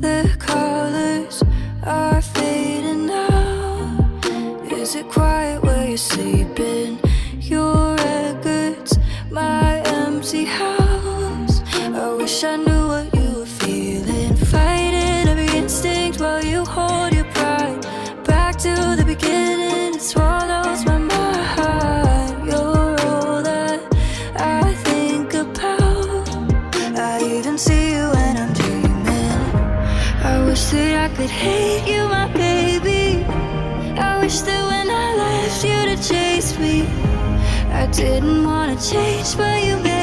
The colors are fading now. Is it quiet where you're sleeping? Your records, my empty house. I wish I knew what you were feeling. Fighting every instinct while you hold your pride. Back to the beginning, it swallows my mind. You're all that I think about. I even see you when I'm dreaming. I wish that I could hate you, my baby. I wish that when I left you to chase me, I didn't wanna change, but you made